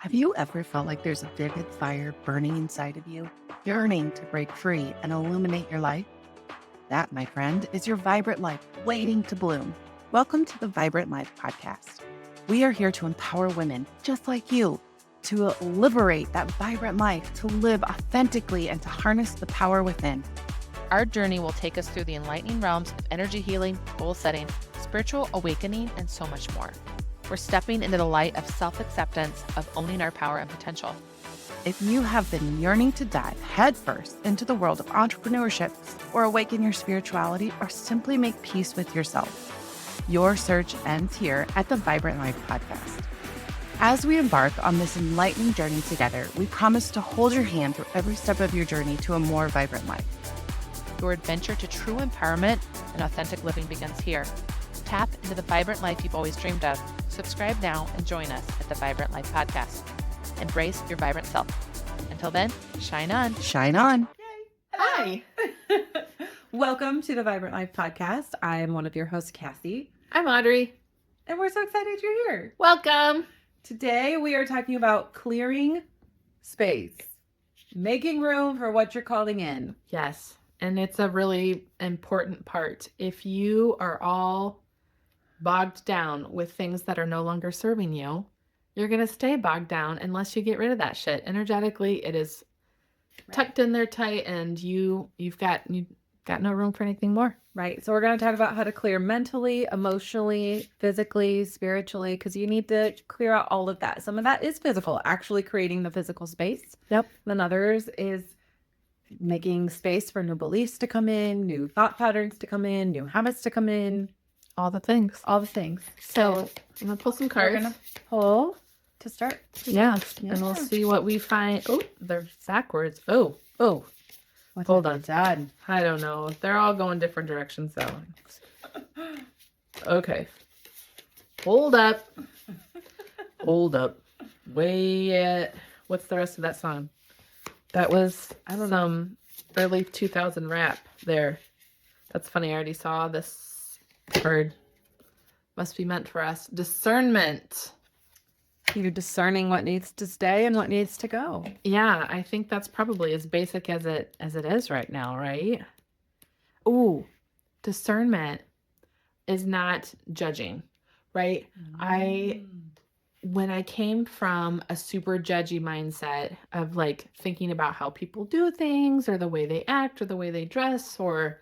Have you ever felt like there's a vivid fire burning inside of you, yearning to break free and illuminate your life? That, my friend, is your vibrant life waiting to bloom. Welcome to the Vibrant Life Podcast. We are here to empower women just like you to liberate that vibrant life, to live authentically, and to harness the power within. Our journey will take us through the enlightening realms of energy healing, goal setting, spiritual awakening, and so much more. We're stepping into the light of self-acceptance, of owning our power and potential. If you have been yearning to dive headfirst into the world of entrepreneurship or awaken your spirituality or simply make peace with yourself, your search ends here at the Vibrant Life Podcast. As we embark on this enlightening journey together, we promise to hold your hand through every step of your journey to a more vibrant life. Your adventure to true empowerment and authentic living begins here. Tap into the vibrant life you've always dreamed of. Subscribe now and join us at the Vibrant Life Podcast. Embrace your vibrant self. Until then, shine on. Shine on. Hi. Welcome to the Vibrant Life Podcast. I am one of your hosts, Cassie, I'm Audrey. and we're so excited you're here. Welcome. Today we are talking about clearing space, making room for what you're calling in. Yes. And it's a really important part. If you are all bogged down with things that are no longer serving you, you're going to stay bogged down unless you get rid of that shit. Energetically, it is tucked in there tight and you've got no room for anything more. Right. So we're going to talk about how to clear mentally, emotionally, physically, spiritually, because you need to clear out all of that. Some of that is physical, actually creating the physical space. Yep. Then others is making space for new beliefs to come in, new thought patterns to come in, new habits to come in, All the things. all the things. So I'm going to pull some We're cards. going to pull to start. Yeah. Yeah. And we'll see what we find. Oh, they're backwards. Oh. What's Hold it on. done? I don't know. They're all going different directions though. Okay. Hold up. Hold up. What's the rest of that song? That was some early 2000 rap there. That's funny. I already saw this card. Must be meant for us. Discernment. You're discerning what needs to stay and what needs to go. Yeah, I think that's probably as basic as it is right now, right? Ooh, discernment is not judging, right? When I came from a super judgy mindset of like thinking about how people do things or the way they act or the way they dress or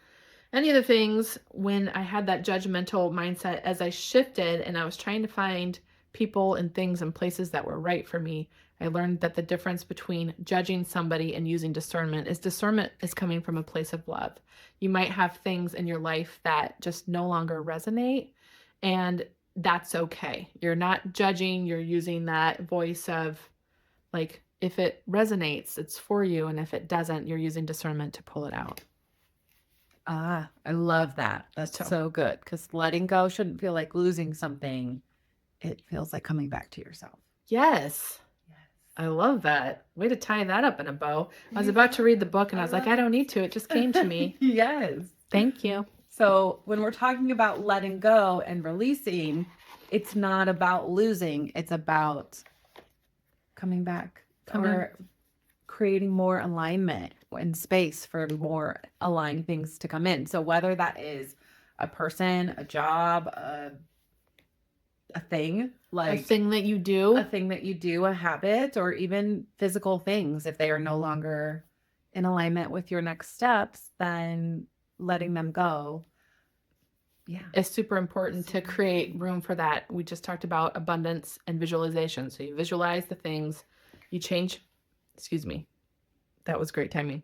any of the things, when I had that judgmental mindset, as I shifted and I was trying to find people and things and places that were right for me, I learned that the difference between judging somebody and using discernment is coming from a place of love. You might have things in your life that just no longer resonate, and that's okay. You're not judging, you're using that voice of like, if it resonates, it's for you, and if it doesn't, you're using discernment to pull it out. Ah, I love that. That's so good, because letting go shouldn't feel like losing something. It feels like coming back to yourself. Yes. I love that. Way to tie that up in a bow. I was about to read the book and I was like, I don't need to. It just came to me. Yes. Thank you. So when we're talking about letting go and releasing, it's not about losing. It's about coming back or creating more alignment and space for more aligned things to come in. So whether that is a person, a job, a thing, like A thing that you do. a habit, or even physical things, if they are no longer in alignment with your next steps, then letting them go. Yeah. It's super important to create room for that. We just talked about abundance and visualization. So you visualize the things, you change. Excuse me. That was great timing.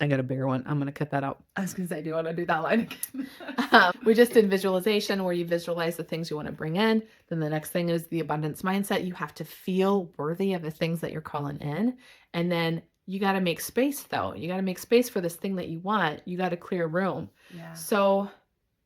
I got a bigger one. I'm going to cut that out. I was going to say, do you want to do that line again? We just did visualization where you visualize the things you want to bring in. Then the next thing is the abundance mindset. You have to feel worthy of the things that you're calling in. And then you got to make space though. You got to make space for this thing that you want. You got to clear room. Yeah. So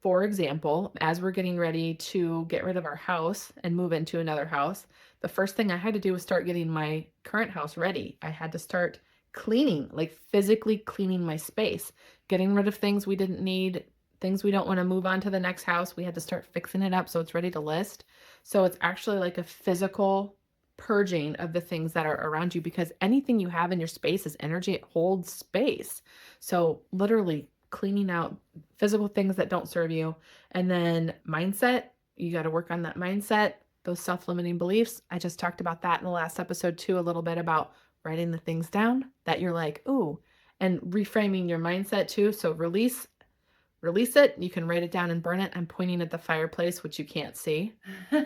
for example, as we're getting ready to get rid of our house and move into another house, the first thing I had to do was start getting my current house ready. I had to start cleaning, like physically cleaning my space, getting rid of things we didn't need, things we don't want to move on to the next house. We had to start fixing it up so it's ready to list. So it's actually like a physical purging of the things that are around you, because anything you have in your space is energy. It holds space. So literally cleaning out physical things that don't serve you. And then mindset, you got to work on that mindset, those self-limiting beliefs. I just talked about that in the last episode too, a little bit about writing the things down that you're like, ooh, and reframing your mindset too. So release it. You can write it down and burn it. I'm pointing at the fireplace, which you can't see.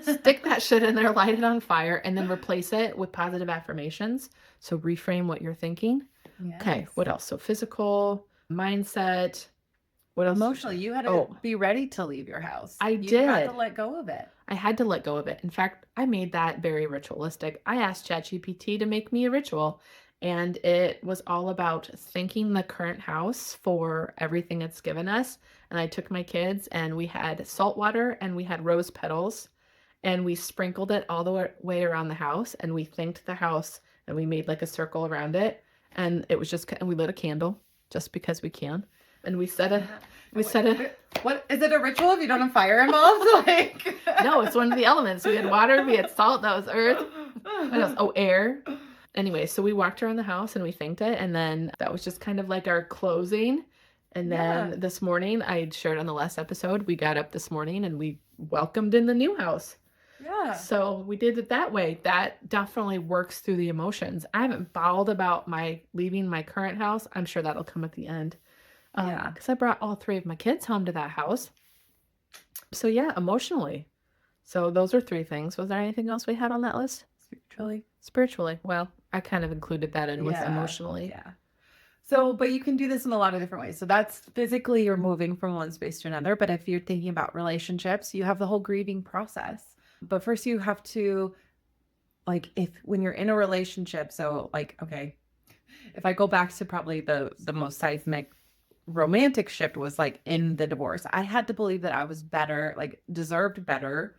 Stick that shit in there, light it on fire, and then replace it with positive affirmations. So reframe what you're thinking. Yes. Okay. What else? So physical, mindset. What else? Emotionally, you had to be ready to leave your house. You had to let go of it. I had to let go of it. In fact, I made that very ritualistic. I asked ChatGPT to make me a ritual, and it was all about thanking the current house for everything it's given us. And I took my kids, and we had salt water and we had rose petals, and we sprinkled it all the way around the house, and we thanked the house, and we made like a circle around it. And it was just, and we lit a candle just because we can. And we said What is it, a ritual if you don't have fire involved? Like, no, it's one of the elements. We had water, we had salt, that was earth. What else? Oh, air. Anyway, so we walked around the house and we thanked it, and then that was just kind of like our closing. And then this morning, I shared on the last episode, we got up this morning and we welcomed in the new house. Yeah. So we did it that way. That definitely works through the emotions. I haven't bawled about my leaving my current house. I'm sure that'll come at the end. Because I brought all 3 of my kids home to that house. So yeah, emotionally. So those are 3 things. Was there anything else we had on that list? Spiritually. Well, I kind of included that in with emotionally. Yeah. So, but you can do this in a lot of different ways. So that's physically, you're moving from one space to another. But if you're thinking about relationships, you have the whole grieving process. But first you have to, like, when you're in a relationship, so like, okay, if I go back to probably the most seismic romantic shift was like in the divorce, I had to believe that I was better, like deserved better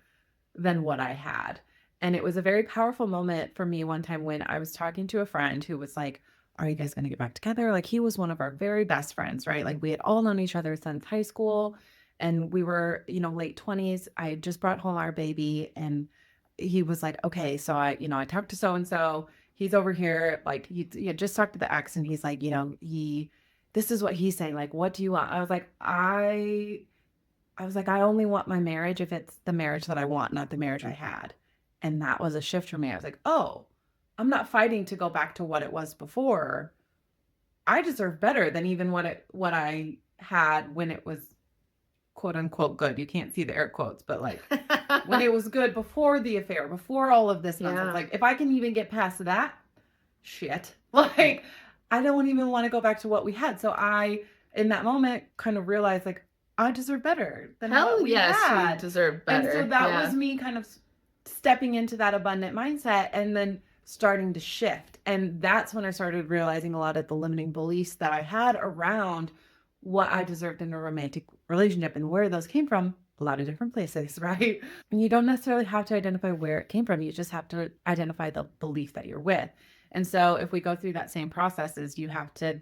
than what I had. And it was a very powerful moment for me one time when I was talking to a friend who was like, are you guys going to get back together? Like, he was one of our very best friends, right? Like, we had all known each other since high school, and we were, late 20s. I had just brought home our baby, and he was like, okay, so I talked to so-and-so, he's over here. Like, he had just talked to the ex, and he's like, this is what he's saying. Like, what do you want? I was like, I only want my marriage if it's the marriage that I want, not the marriage I had. And that was a shift for me. I was like, oh, I'm not fighting to go back to what it was before. I deserve better than even what I had when it was quote unquote good. You can't see the air quotes, but like when it was good before the affair, before all of this nonsense. Like, if I can even get past that shit, like, I don't even want to go back to what we had. So I, in that moment, kind of realized, like, I deserve better than what we had. You deserve better. And so that was me kind of stepping into that abundant mindset and then starting to shift. And that's when I started realizing a lot of the limiting beliefs that I had around what I deserved in a romantic relationship and where those came from. A lot of different places, right? And you don't necessarily have to identify where it came from. You just have to identify the belief that you're with. And so if we go through that same processes, you have to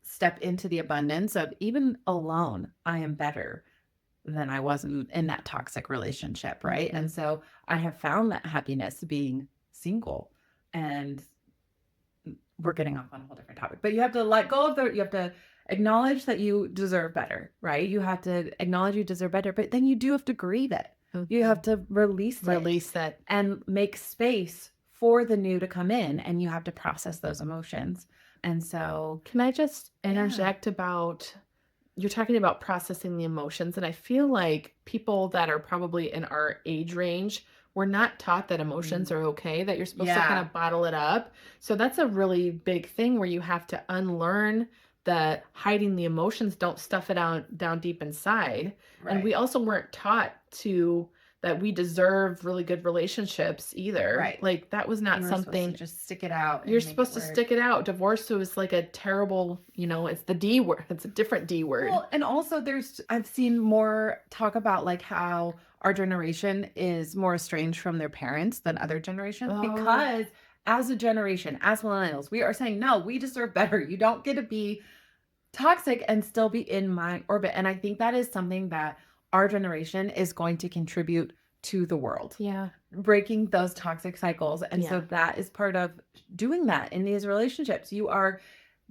step into the abundance of, even alone, I am better than I was in that toxic relationship, right? And so I have found that happiness being single. And we're getting off on a whole different topic, but you have to let go of you have to acknowledge that you deserve better, right? You have to acknowledge you deserve better, but then you do have to grieve it. You have to release that and make space for the new to come in, and you have to process those emotions. And so, can I just interject about, you're talking about processing the emotions, and I feel like people that are probably in our age range, we're not taught that emotions are okay, that you're supposed to kind of bottle it up. So that's a really big thing where you have to unlearn that hiding the emotions, don't stuff it down deep inside. Right. And we also weren't taught that we deserve really good relationships either. Right. Like, that was not something. Just stick it out. You're supposed to stick it out. Divorce was like a terrible, it's the D word. It's a different D word. Well, and also I've seen more talk about like how our generation is more estranged from their parents than other generations, because as a generation, as millennials, we are saying, no, we deserve better. You don't get to be toxic and still be in my orbit. And I think that is something that our generation is going to contribute to the world, Yeah. breaking those toxic cycles. And so Yeah. that is part of doing that in these relationships. You are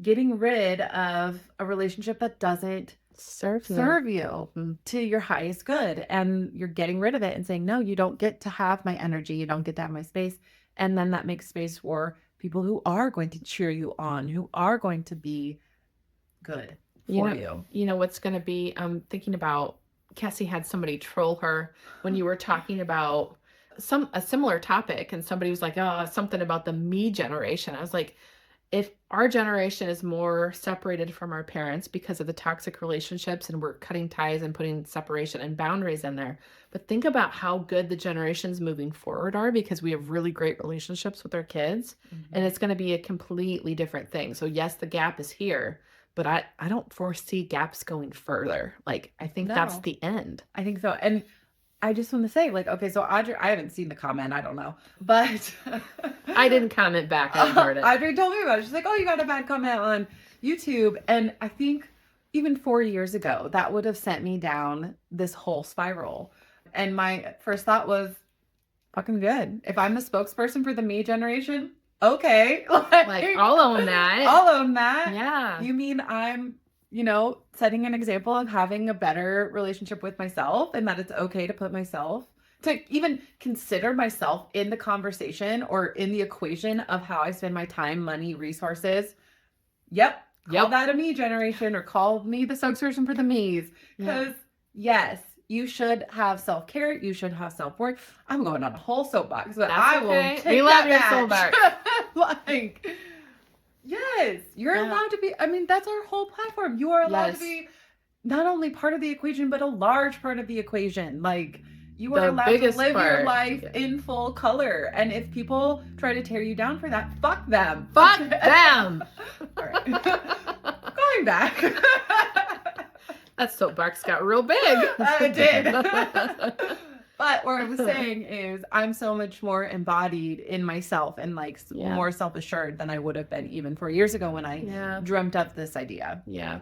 getting rid of a relationship that doesn't Serve you to your highest good, and you're getting rid of it and saying, no, you don't get to have my energy, you don't get to have my space. And then that makes space for people who are going to cheer you on, who are going to be good for you. You know what's going to be, I'm thinking about, Cassie had somebody troll her when you were talking about a similar topic, and somebody was like, oh, something about the me generation. I was like, if our generation is more separated from our parents because of the toxic relationships, and we're cutting ties and putting separation and boundaries in there, but think about how good the generations moving forward are, because we have really great relationships with our kids, and it's going to be a completely different thing. So yes, the gap is here, but I don't foresee gaps going further. Like, I think that's No. the end. I think so. And I just want to say, like, okay, so Audrey, I haven't seen the comment, I don't know, but I didn't comment back. I ignored it. Audrey told me about it. She's like, oh, you got a bad comment on YouTube. And I think even 4 years ago, that would have sent me down this whole spiral. And my first thought was, fucking good. If I'm the spokesperson for the me generation, okay. Like, I'll own that. I'll own that. Yeah. You mean I'm, setting an example of having a better relationship with myself, and that it's okay to put myself, to even consider myself in the conversation or in the equation of how I spend my time, money, resources. Yep. Call that a me generation, or call me the spokesperson for the me's. Because yes, you should have self-care. You should have self-worth. I'm going on a whole soapbox, but I will take We love your that soapbox. like, yes, you're allowed to be. I mean, that's our whole platform. You are allowed to be not only part of the equation, but a large part of the equation. Like, you are allowed to live your life in full color. And if people try to tear you down for that, fuck them. Fuck them. All right. Going back. That soapbox got real big. It did. But what I was saying is, I'm so much more embodied in myself and more self-assured than I would have been even 4 years ago when I dreamt up this idea. Yeah.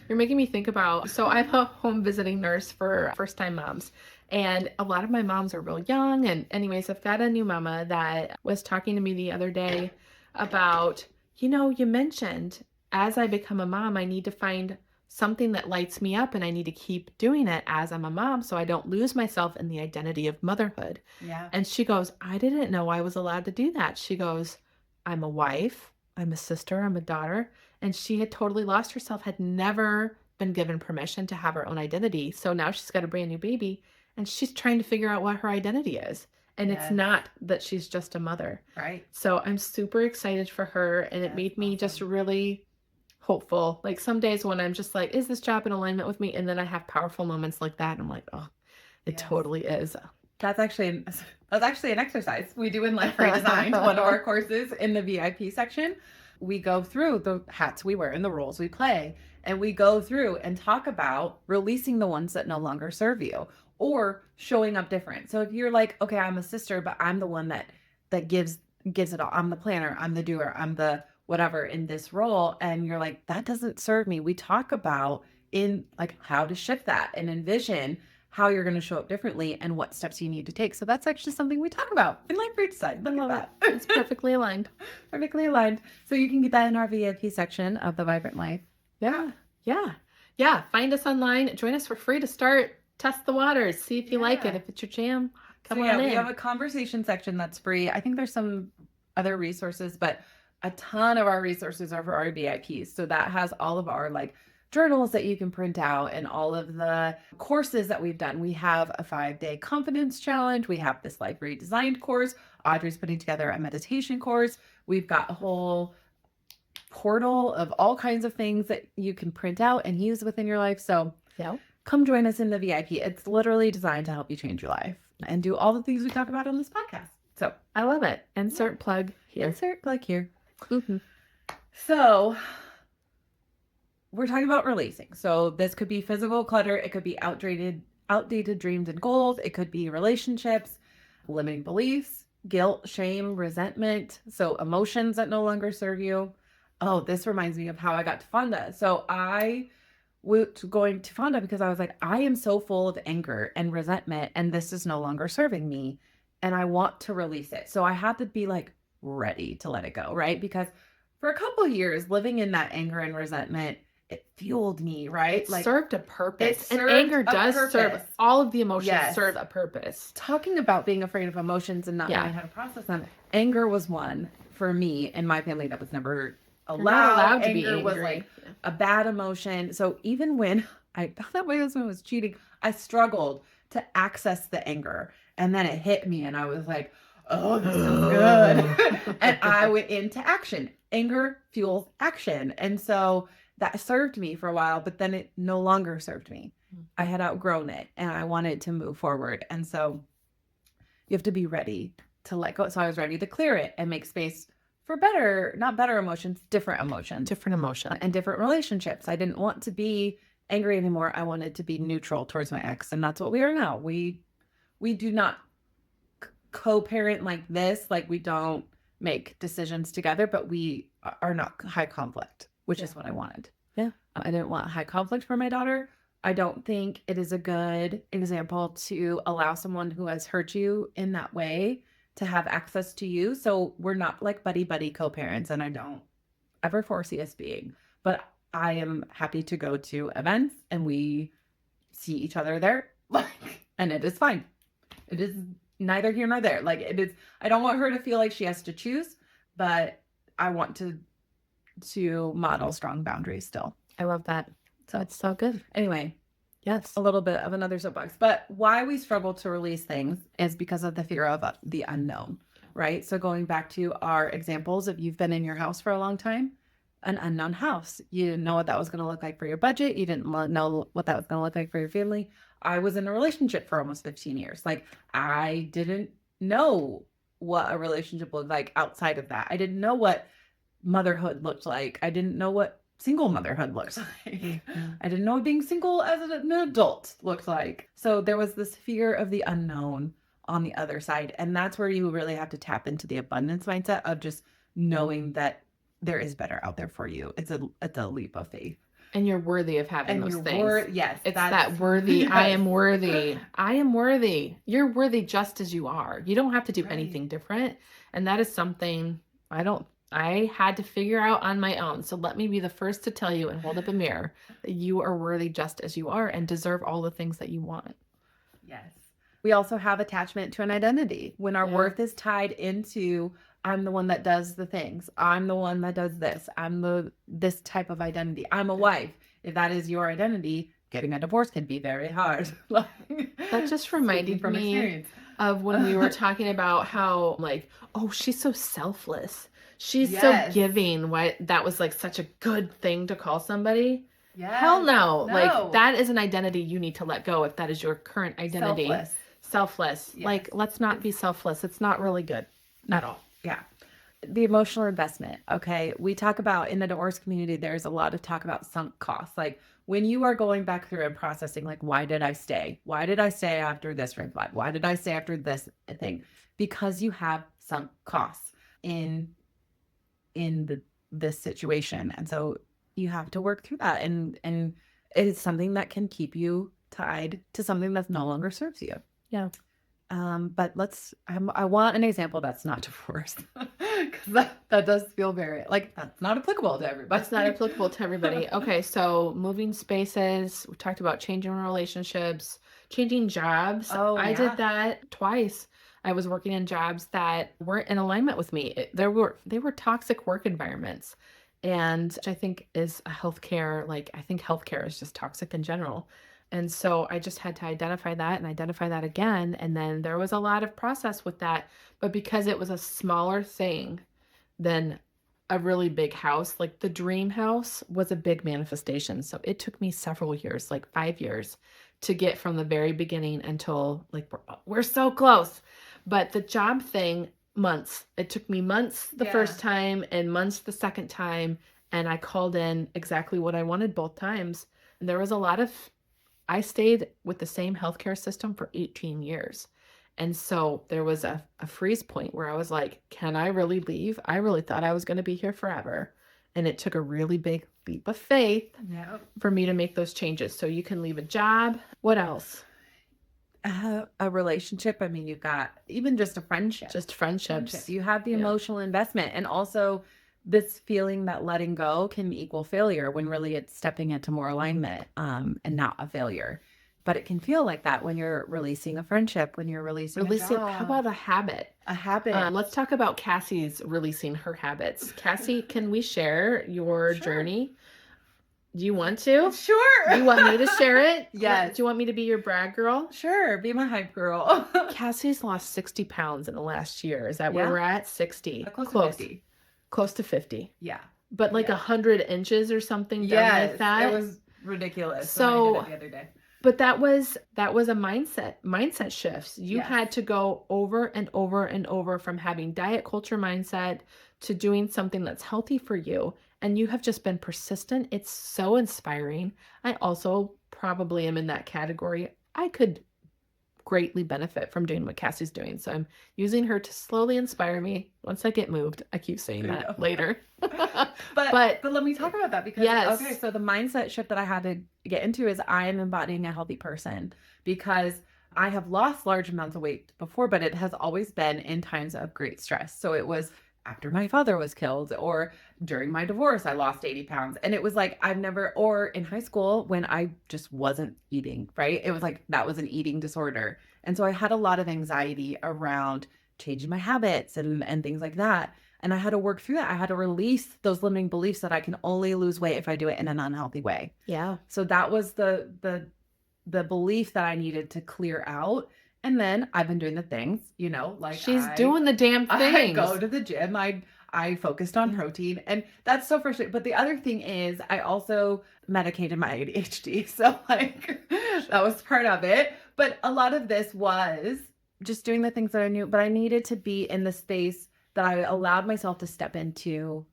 You're making me think about, so I'm a home visiting nurse for first-time moms. And a lot of my moms are real young. And anyways, I've got a new mama that was talking to me the other day about, you mentioned as I become a mom, I need to find something that lights me up, and I need to keep doing it as I'm a mom so I don't lose myself in the identity of motherhood. Yeah. And she goes, I didn't know I was allowed to do that. She goes, I'm a wife, I'm a sister, I'm a daughter. And she had totally lost herself, had never been given permission to have her own identity. So now she's got a brand new baby, and she's trying to figure out what her identity is. And it's not that she's just a mother. Right. So I'm super excited for her, and it made me just really hopeful. Like, some days when I'm just like, is this job in alignment with me? And then I have powerful moments like that, and I'm like, oh, it totally is. That's actually an exercise we do in Life Redesigned, one of our courses in the VIP section. We go through the hats we wear and the roles we play, and we go through and talk about releasing the ones that no longer serve you, or showing up different. So if you're like, okay, I'm a sister, but I'm the one that gives it all. I'm the planner, I'm the doer, I'm the whatever in this role, and you're like, that doesn't serve me. We talk about in like how to shift that and envision how you're going to show up differently and what steps you need to take. So that's actually something we talk about in Life Redesigned. Look at that. It's perfectly aligned. Perfectly aligned. So you can get that in our VIP section of the Vibrant Life. Yeah. Find us online. Join us for free to start. Test the waters. See if you like it. If it's your jam, come on in. We have a conversation section that's free. I think there's some other resources, but a ton of our resources are for our VIPs. So that has all of our journals that you can print out and all of the courses that we've done. We have a 5-day confidence challenge. We have this Life Redesigned course. Audrey's putting together a meditation course. We've got a whole portal of all kinds of things that you can print out and use within your life. So come join us in the VIP. It's literally designed to help you change your life and do all the things we talk about on this podcast. So I love it. Insert plug here. Insert plug here. Mm-hmm. So we're talking about releasing. So this could be physical clutter. It could be outdated dreams and goals. It could be relationships, limiting beliefs, guilt, shame, resentment. So emotions that no longer serve you. Oh, this reminds me of how I got to Fonda. So I going to Fonda because I was like, I am so full of anger and resentment, and this is no longer serving me, and I want to release it. So I had to be like ready to let it go, right? Because for a couple of years living in that anger and resentment, it fueled me, right? It served a purpose. And served anger a does serve, purpose. all of the emotions Yes. serve a purpose. Talking about being afraid of emotions and not Yeah. knowing how to process them, anger was one for me and my family that was never You're not allowed to be Anger was angry. like a bad emotion. So even when I found out my husband was cheating, I struggled to access the anger. And then it hit me and I was like, oh, this is good. And I went into action. Anger fuels action. And so that served me for a while, but then it no longer served me. I had outgrown it and I wanted to move forward. And so you have to be ready to let go. So I was ready to clear it and make space for not better emotions, different emotions. Different emotion. And different relationships. I didn't want to be angry anymore. I wanted to be neutral towards my ex. And that's what we are now. We do not co-parent like this. Like we don't make decisions together, but we are not high conflict, which is what I wanted. Yeah. I didn't want high conflict for my daughter. I don't think it is a good example to allow someone who has hurt you in that way to have access to you. So we're not like buddy co-parents, and I don't ever foresee us being. But I am happy to go to events and we see each other there. And it is fine. It is neither here nor there. Like it is, I don't want her to feel like she has to choose, but I want to model strong boundaries still. I love that. So it's so good. Anyway, Yes. a little bit of another soapbox. But why we struggle to release things is because of the fear of the unknown, right? So going back to our examples, if you've been in your house for a long time, an unknown house, you didn't know what that was going to look like for your budget. You didn't know what that was going to look like for your family. I was in a relationship for almost 15 years. Like I didn't know what a relationship looked like outside of that. I didn't know what motherhood looked like. I didn't know what single motherhood looks like. I didn't know what being single as an adult looked like. So there was this fear of the unknown on the other side. And that's where you really have to tap into the abundance mindset of just knowing that there is better out there for you. It's a leap of faith. And you're worthy of having those things. Yes. It's that worthy. Yes. I am worthy. I am worthy. You're worthy just as you are. You don't have to do anything different. And that is something I had to figure out on my own. So let me be the first to tell you and hold up a mirror that you are worthy just as you are and deserve all the things that you want. Yes. We also have attachment to an identity. When our worth is tied into, I'm the one that does the things. I'm the one that does this. This type of identity. I'm a wife. If that is your identity, getting a divorce can be very hard. That just reminded me of when we were talking about how like, oh, she's so selfless. She's so giving. Why that was like such a good thing to call somebody. Yeah. Hell no. Like that is an identity you need to let go if that is your current identity. Selfless. Yes. Like let's not be selfless. It's not really good at all. Yeah. The emotional investment. Okay. We talk about in the divorce community, there's a lot of talk about sunk costs. Like when you are going back through and processing, like, why did I stay? Why did I stay after this red flag? Why did I stay after this thing? Because you have sunk costs in this situation. And so you have to work through that. And it is something that can keep you tied to something that no longer serves you. Yeah. But I want an example that's not divorce. Because that does feel very, like, that's not applicable to everybody. That's not applicable to everybody. Okay, so moving spaces. We talked about changing relationships, changing jobs. Oh, I did that twice. I was working in jobs that weren't in alignment with me. They were toxic work environments. And which I think is a healthcare, like I think healthcare is just toxic in general. And so I just had to identify that and identify that again. And then there was a lot of process with that. But because it was a smaller thing than a really big house, like the dream house was a big manifestation. So it took me several years, like 5 years, to get from the very beginning until like we're so close. But the job thing, months. It took me months the first time and months the second time. And I called in exactly what I wanted both times. And there was a lot of, I stayed with the same healthcare system for 18 years. And so there was a freeze point where I was like, can I really leave? I really thought I was going to be here forever. And it took a really big leap of faith Yeah. for me to make those changes. So you can leave a job. What else? A relationship. I mean, you've got even just a friendship. Just friendships. Friendship. You have the Yeah. emotional investment, and also this feeling that letting go can equal failure when really it's stepping into more alignment, and not a failure. But it can feel like that when you're releasing a friendship, when you're releasing a job. How about a habit? A habit? Let's talk about Cassie's releasing her habits. Cassie, can we share your journey? Do you want to? Sure. Do you want me to share it? Yes. Do you want me to be your brag girl? Sure. Be my hype girl. Cassie's lost 60 pounds in the last year. Is that where Yeah. we're at? 60. Close to 50. Close to 50. Yeah. But like 100 inches or something done like that. It was ridiculous. So when I did it the other day. But that was a mindset shifts. You Yes. had to go over and over and over from having diet culture mindset to doing something that's healthy for you. And you have just been persistent. It's so inspiring. I also probably am in that category. I could greatly benefit from doing what Cassie's doing. So I'm using her to slowly inspire me. Once I get moved, I keep saying that later. But let me talk about that because Yes. okay, so the mindset shift that I had to get into is I am embodying a healthy person because I have lost large amounts of weight before, but it has always been in times of great stress. So it was after my father was killed or during my divorce, I lost 80 pounds. And it was like, or in high school when I just wasn't eating, right? It was like, that was an eating disorder. And so I had a lot of anxiety around changing my habits and things like that. And I had to work through that. I had to release those limiting beliefs that I can only lose weight if I do it in an unhealthy way. Yeah. So that was the belief that I needed to clear out. And then I've been doing the things, like she's doing the damn things. I go to the gym. I focused on protein, and that's so frustrating. But the other thing is I also medicated my ADHD. So that was part of it. But a lot of this was just doing the things that I knew, but I needed to be in the space that I allowed myself to step into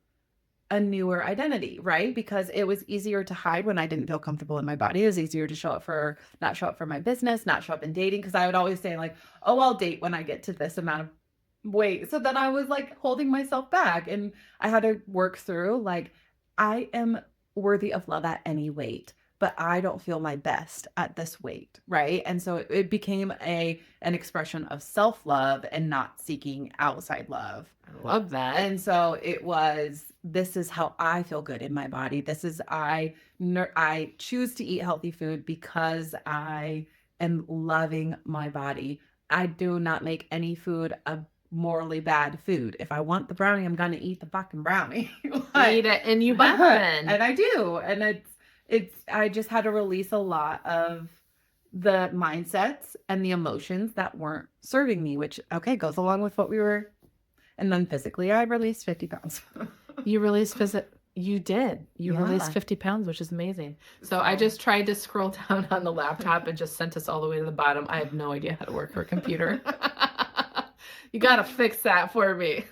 a newer identity, right? Because it was easier to hide when I didn't feel comfortable in my body. It was easier to not show up for my business, not show up in dating. Cause I would always say like, oh, I'll date when I get to this amount of weight. So then I was like holding myself back, and I had to work through like, I am worthy of love at any weight, but I don't feel my best at this weight. Right. And so it became an expression of self-love and not seeking outside love. I love that. And so it was, this is how I feel good in my body. This is, I choose to eat healthy food because I am loving my body. I do not make any food a morally bad food. If I want the brownie, I'm going to eat the fucking brownie. Eat it, and you have been. And I do. And I just had to release a lot of the mindsets and the emotions that weren't serving me, which, okay, goes along with what we were. And then physically, I released 50 pounds. You released You did. You Yeah. released 50 pounds, which is amazing. So I just tried to scroll down on the laptop and just sent us all the way to the bottom. I have no idea how to work her computer. You got to fix that for me.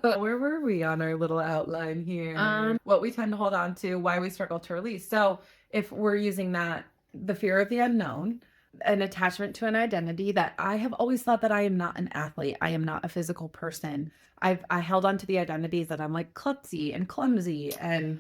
Where were we on our little outline here? What we tend to hold on to, why we struggle to release. So if we're using that, the fear of the unknown, an attachment to an identity that I have always thought that I am not an athlete. I am not a physical person. I held on to the identities that I'm like klutzy and clumsy and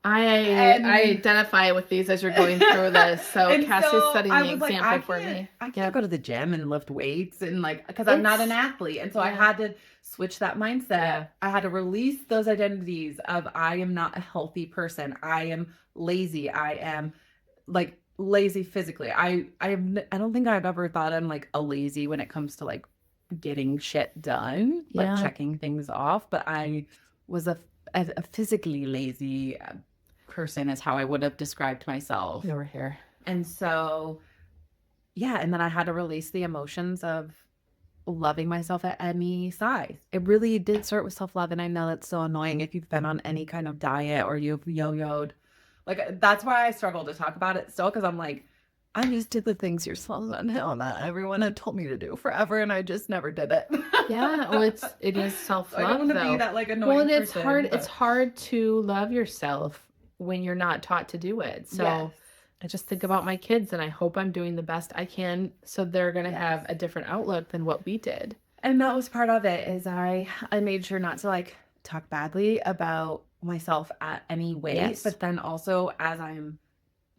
I identify with these as you're going through this. So Cassie's setting the example for me. I can't go to the gym and lift weights and because I'm not an athlete. And so I had to switch that mindset. Yeah. I had to release those identities of I am not a healthy person. I am lazy. I am lazy physically. I don't think I've ever thought I'm a lazy when it comes to getting shit done, checking things off. But I was a physically lazy person is how I would have described myself. Over here. And so, and then I had to release the emotions of loving myself at any size. It really did start with self-love. And I know that's so annoying if you've been on any kind of diet or you've yo-yoed. That's why I struggle to talk about it still, because I'm used to the things you're supposed to do that everyone had told me to do forever, and I just never did it. Yeah, well, it is self-love. I don't want to be that annoying person. person. It's hard to love yourself when you're not taught to do it. So I just think about my kids, and I hope I'm doing the best I can, so they're gonna have a different outlook than what we did. And that was part of it. Is I made sure not to talk badly about myself at any weight. Yes. But then also as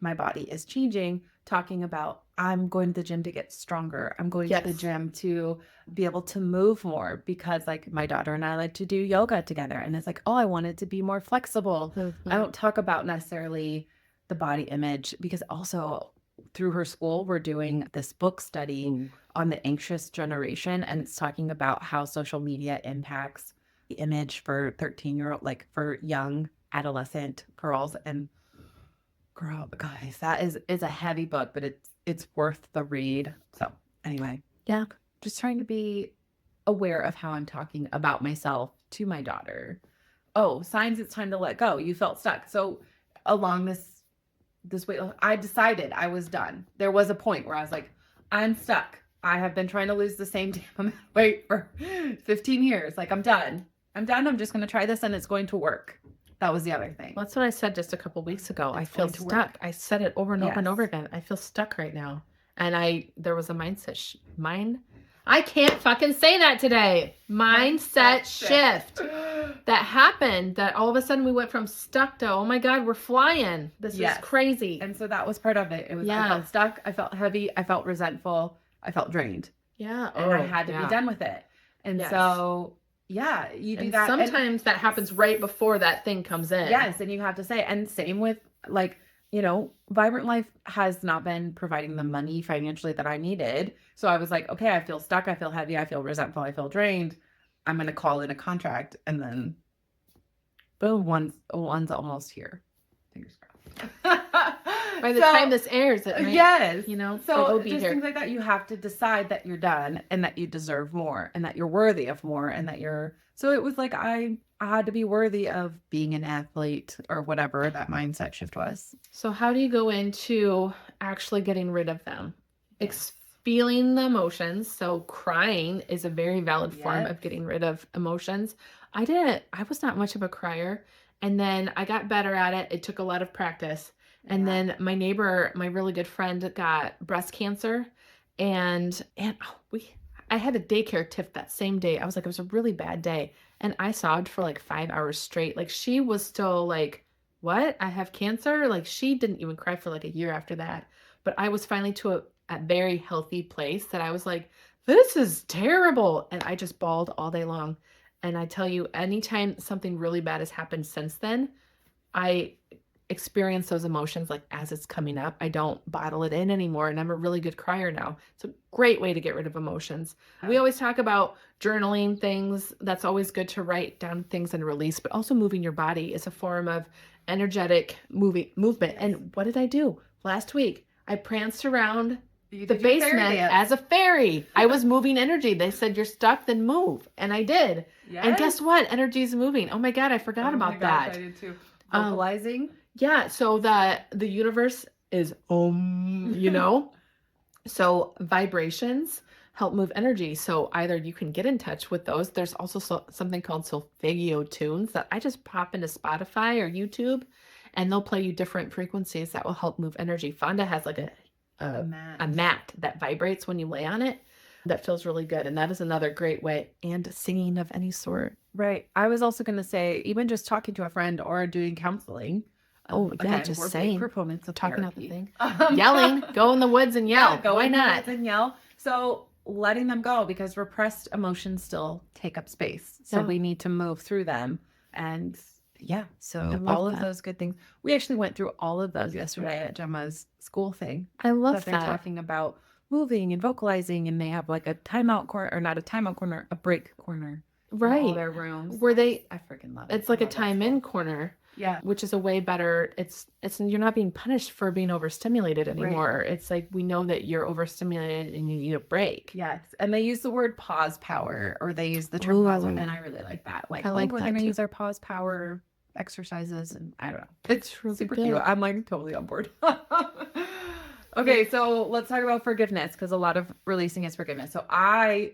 my body is changing, talking about I'm going to the gym to get stronger. I'm going to the Yes. gym to be able to move more because like my daughter and I like to do yoga together. And it's like, oh, I wanted to be more flexible. I don't talk about necessarily the body image because also through her school, we're doing this book study on the anxious generation. And it's talking about how social media impacts the image for 13-year-old, like for young adolescent girls. And girl, guys, that is a heavy book, but it's worth the read. So anyway, Yeah. just trying to be aware of how I'm talking about myself to my daughter. Oh, signs it's time to let go. You felt stuck. So along this way, I decided I was done. There was a point where I was like, I'm stuck. I have been trying to lose the same damn amount of weight for 15 years. Like, I'm done. I'm just going to try this and it's going to work. That was the other thing. That's what I said just a couple weeks ago. I It's feel going to work. stuck. I said it over and over and Yes. over again. I feel stuck right now. And there was a mindset I can't fucking say that today. Mindset shift that happened, that all of a sudden we went from stuck to, oh my God, we're flying. This Yes. is crazy. And so that was part of it. It was, I Yeah. felt stuck. I felt heavy. I felt resentful. I felt drained. Yeah. And I had to be done with it. And Yes. so, yeah, you do And that. And- sometimes that happens right before that thing comes in. Yes, and you have to say, and same with like, you know, Vibrant Life has not been providing the money financially that I needed. So I was like, okay, I feel stuck, I feel heavy, I feel resentful, I feel drained. I'm gonna call in a contract, and then boom, one's almost here. Fingers crossed. By the time this airs, it might, yes, you know, so it'll be just here. things like that, you have to decide that you're done and that you deserve more and that you're worthy of more and that you're. So it was like I had to be worthy of being an athlete or whatever that mindset shift was. So how do you go into actually getting rid of them? Feeling the emotions. So crying is a very valid form Yes. of getting rid of emotions. I was not much of a crier. And then I got better at it. It took a lot of practice. And Yeah. then my neighbor, my really good friend, got breast cancer. And I had a daycare tip that same day. I was like, it was a really bad day. And I sobbed for like 5 hours straight. Like she was still like, what? I have cancer? Like she didn't even cry for like a year after that. But I was finally to a very healthy place that I was like, this is terrible. And I just bawled all day long. And I tell you, anytime something really bad has happened since then, I experience those emotions like as it's coming up. I don't bottle it in anymore. And I'm a really good crier now. It's a great way to get rid of emotions. We always talk about journaling things. That's always good to write down things and release, but also moving your body is a form of energetic movement. And what did I do? Last week, I pranced around the basement as a fairy. I was moving energy. They said, you're stuck, then move. And I did. Yes. And guess what? Energy is moving. Oh my God, I forgot about that. I did too. Vocalizing. Yeah. So the universe is you know? So vibrations help move energy. So either you can get in touch with those. There's also something called solfeggio tunes that I just pop into Spotify or YouTube, and they'll play you different frequencies that will help move energy. Fonda has like a mat that vibrates when you lay on it. That feels really good. And that is another great way. And singing of any sort. Right. I was also going to say, even just talking to a friend or doing counseling. Oh, yeah, again, just we're saying. big proponents of Talking out the therapy. thing. Yelling. Go in the woods and yell. Yeah, go Why in the not? woods and yell. So letting them go, because repressed emotions still take up space. So Yeah. we need to move through them. And yeah, so love all of that. those good things. We actually went through all of those yesterday at Gemma's school thing. I love They're talking about moving and vocalizing, and they have like a timeout corner, or not a timeout corner, a break corner. In all Right. their rooms. Where I freaking love it. it's like I a love that time school. in corner, Yeah. which is a way better. It's you're not being punished for being overstimulated anymore. It's like we know that you're overstimulated and you need a break. Yes, and they use the word pause power, or they use the term Ooh, I pause, love and I really like that. Like, I like we're that going to too. use our pause power exercises, and I don't know. It's really super good. cute. I'm like totally on board. Okay, so let's talk about forgiveness, because a lot of releasing is forgiveness. So I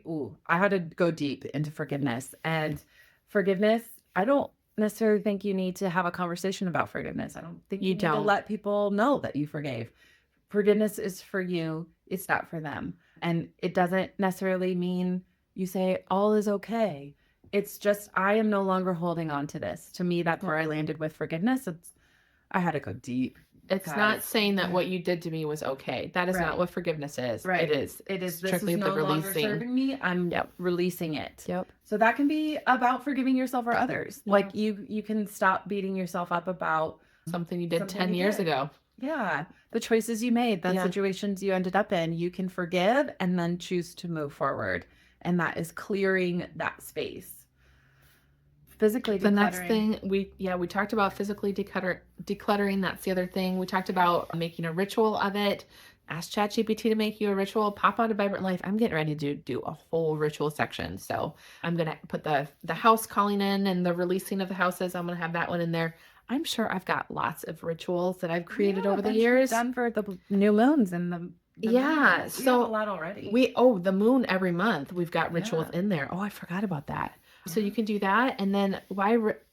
had to go deep into forgiveness, and forgiveness. I don't necessarily think you need to have a conversation about forgiveness. I don't think You you need to don't. let people know that you forgave. Forgiveness is for you. It's not for them. And it doesn't necessarily mean you say all is okay. It's just, I am no longer holding on to this. To me, that's where I landed with forgiveness. I had to go deep. It's guys. not saying that what you did to me was okay. That is Right. not what forgiveness is. Right. It is strictly this is the no longer releasing. serving me. I'm releasing it. Yep. So that can be about forgiving yourself or others. Yeah. Like you can stop beating yourself up about Something you did Something 10 you years did. ago. yeah, the choices you made, the Yeah. situations you ended up in. You can forgive and then choose to move forward. And that is clearing that space. Physically decluttering. The next thing we talked about physically decluttering. That's the other thing. We talked about making a ritual of it. Ask ChatGPT to make you a ritual. Pop out a Vibrant Life. I'm getting ready to do a whole ritual section. So I'm going to put the house calling in and the releasing of the houses. I'm going to have that one in there. I'm sure I've got lots of rituals that I've created over the years. Done for the new moons and the Yeah, moons. We so have a lot already. the moon every month. We've got rituals in there. Oh, I forgot about that. So you can do that. And then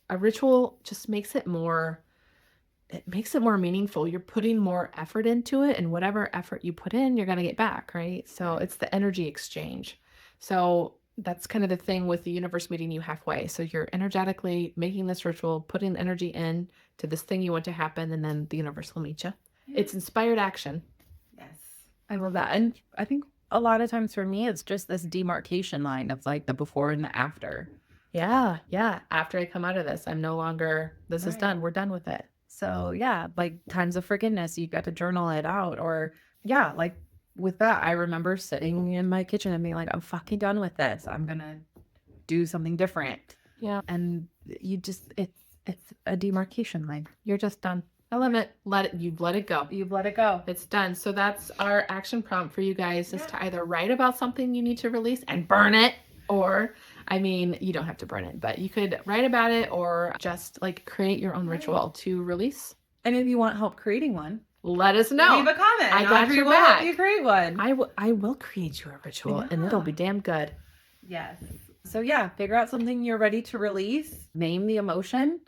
a ritual just makes it more meaningful. You're putting more effort into it, and whatever effort you put in, you're going to get back, right? So it's the energy exchange. So that's kind of the thing with the universe meeting you halfway. So you're energetically making this ritual, putting energy in to this thing you want to happen, and then the universe will meet you. Yeah. It's inspired action. Yes. I love that. And I think a lot of times for me, it's just this demarcation line of like the before and the after. Yeah. After I come out of this, I'm no longer, this is Right. done. We're done with it. So yeah, like times of forgiveness, you got to journal it out. Or yeah, like with that, I remember sitting in my kitchen and being like, I'm fucking done with this. I'm going to do something different. Yeah. And you just, it's a demarcation line. You're just done. I love it. You've let it go. You've let it go. It's done. So that's our action prompt for you guys is to either write about something you need to release and burn it, or, I mean, you don't have to burn it, but you could write about it or just like create your own ritual to release. And if you want help creating one, let us know. leave a comment. I got Audrey your will help back. you create one. I will create you a ritual and it'll be damn good. Yes. So yeah, figure out something you're ready to release. Name the emotion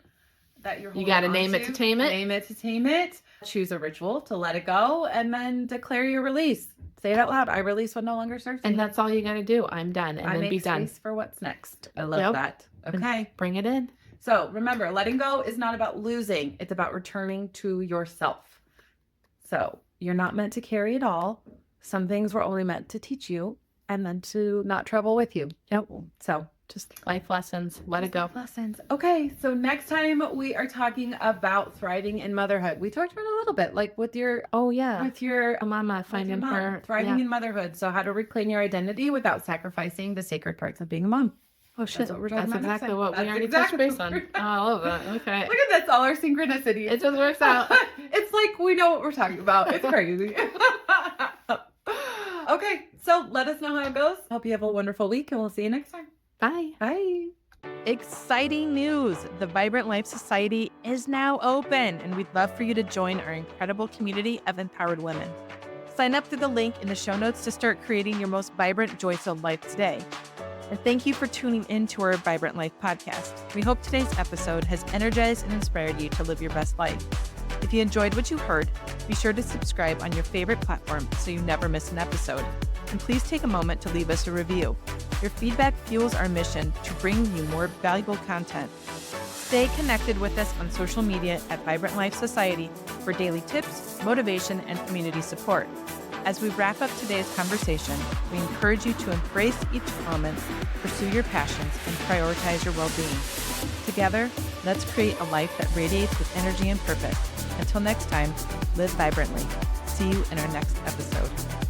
that you're You got to name it to tame it. Name it to tame it. Choose a ritual to let it go, and then declare your release. Say it out loud. I release what no longer serves me. And that's all you got to do. I'm done. And I then make be done. space for what's next. I love Yep. that. And Okay. bring it in. So remember, letting go is not about losing. It's about returning to yourself. So you're not meant to carry it all. Some things were only meant to teach you and then to not travel with you. Yep. So Just life lessons. Let it go. lessons. Okay, so next time we are talking about thriving in motherhood. We talked about it a little bit, like with your Oh, yeah. a Mama finding mom, her. thriving Yeah. in motherhood. So how to reclaim your identity without sacrificing the sacred parts of being a mom. Oh, shit. what we're talking That's about next exactly time. what we That's already exactly touched base what on. we're- Oh, I love that. Okay. Look at this, all our synchronicity. It just works out. It's like we know what we're talking about. It's crazy. Okay, so let us know how it goes. Hope you have a wonderful week, and we'll see you next time. Bye. Bye. Exciting news! The Vibrant Life Society is now open, and we'd love for you to join our incredible community of empowered women. Sign up through the link in the show notes to start creating your most vibrant, joy-filled life today. And thank you for tuning in to our Vibrant Life podcast. We hope today's episode has energized and inspired you to live your best life. If you enjoyed what you heard, be sure to subscribe on your favorite platform so you never miss an episode. And please take a moment to leave us a review. Your feedback fuels our mission to bring you more valuable content. Stay connected with us on social media at Vibrant Life Society for daily tips, motivation, and community support. As we wrap up today's conversation, we encourage you to embrace each moment, pursue your passions, and prioritize your well-being. Together, let's create a life that radiates with energy and purpose. Until next time, live vibrantly. See you in our next episode.